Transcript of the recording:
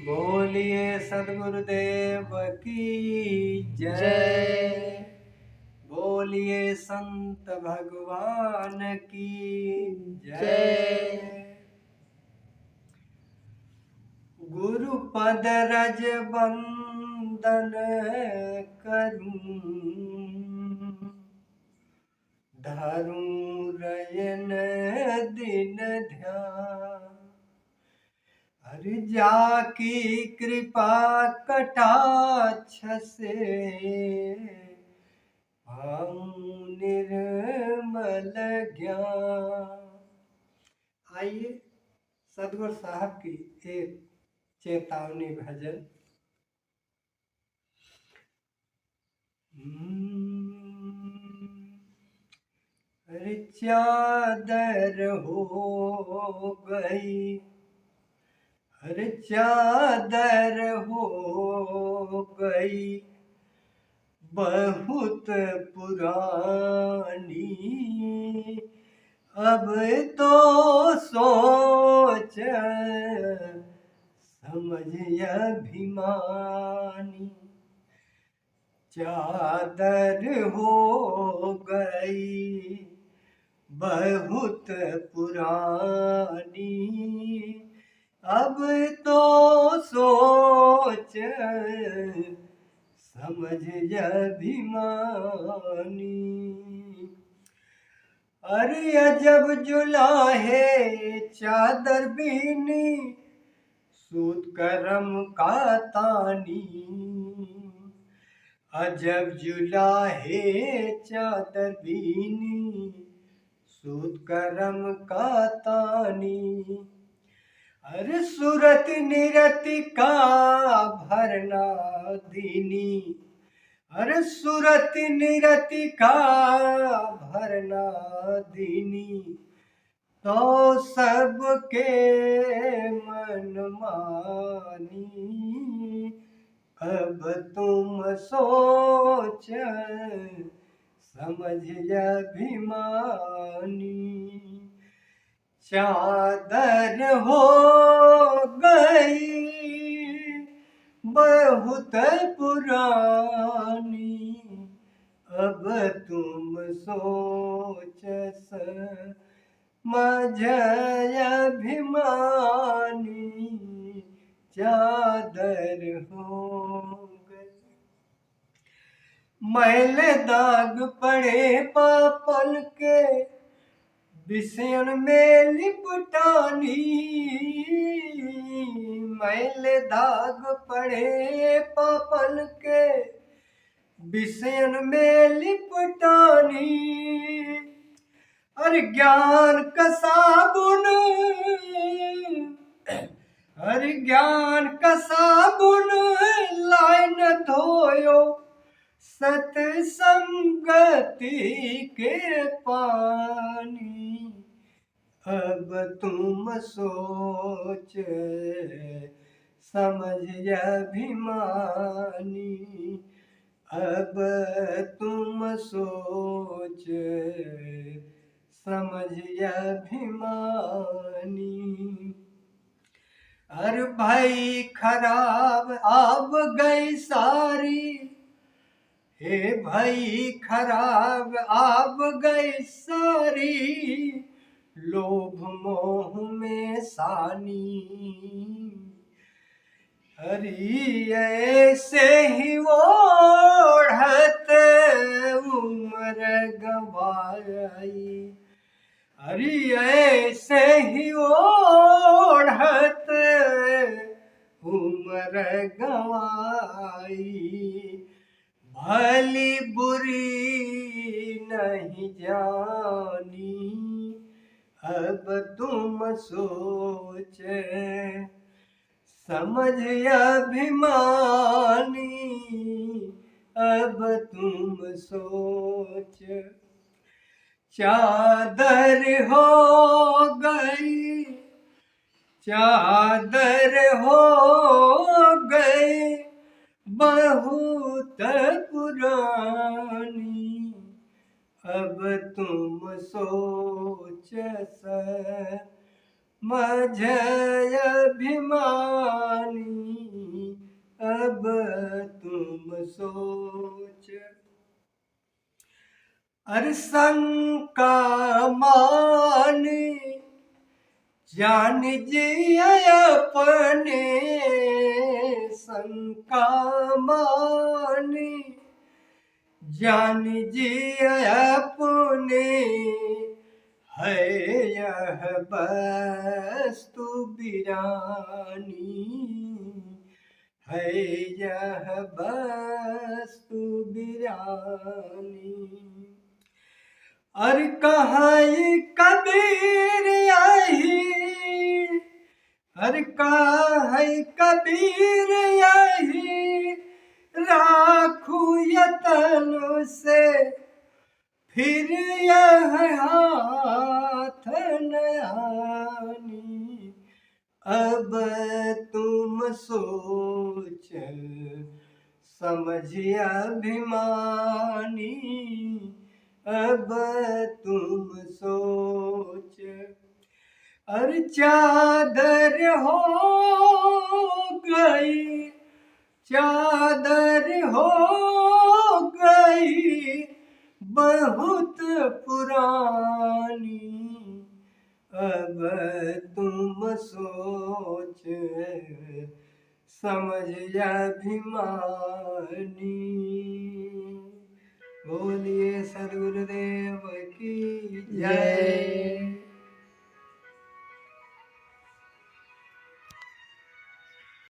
बोलिए सदगुरुदेव की जय। जय। बोलिए संत भगवान की जय। जय। गुरुपद रज बंदन करूं, धरूं रयन दिन ध्यान। हरि जाकी कृपा कटाक्ष से, पाऊं निर्मल ज्ञान। आइए सदगुरु साहब की एक चेतावनी भजन। अरे चादर हो गई, अरे चादर हो गई बहुत पुरानी। अब तो सोच समझ अभिमानी। चादर हो गई बहुत पुरानी, अब तो सोच समझ अभिमानी। अरे अजब जुलाहे चादर बीनी, सूद करम का तानी। अजब जुलाहे चादर बीनी, सूद करम का तानी। अरे सूरत निरति का भरना दीनी, अरे सूरत निरति का भरना दीनी। तो सबके मन मानी, अब तुम सोच समझ अभिमानी। चादर हो गई बहुत पुरानी, अब तुम सोच समझ अभिमानी। चादर हो गई, मैल दाग पड़े पापन के विषयन में लिपटानी। मैल दाग पड़े पापन के विषयन में लिपटानी। अरे ज्ञान का साबुन, अरे ज्ञान का साबुन लाए न धोयो, सतसंगति के पानी। अब तुम सोच समझ अभिमानी, अब तुम सोच समझ अभिमानी। अरे भाई खराब आब गई सारी, हे भाई खराब आब गई सारी, लोभ मोह में सानी। हरि ऐसे ही ओढ़त उम्र गवाई, हरि ऐसे ही ओढ़त उम्र गवाई। भली बुरी नहीं जानी, अब तुम सोच समझ अभिमानी। अब तुम सोच चादर हो गई, चादर हो गई बहुत पुरानी। अब तुम सोच समझ मझ अभिमानी अब तुम सोच। अरे शंका मानी जान जी अपने, शंका मानी जान जी अपने, है यह वस्तु बिरानी, है यह वस्तु बिरानी। अरे कहाँ कबीर यही, अरे कहाँ कबीर यही, राखू यतन से फिर यह हाथ न आनी। अब तुम सोच समझ अभिमानी, अब तुम सोच। अरे चादर हो गई, चादर हो गई बहुत पुरानी, अब तुम सोच समझ अभिमानी। बोलिए सद्गुरुदेव की जय।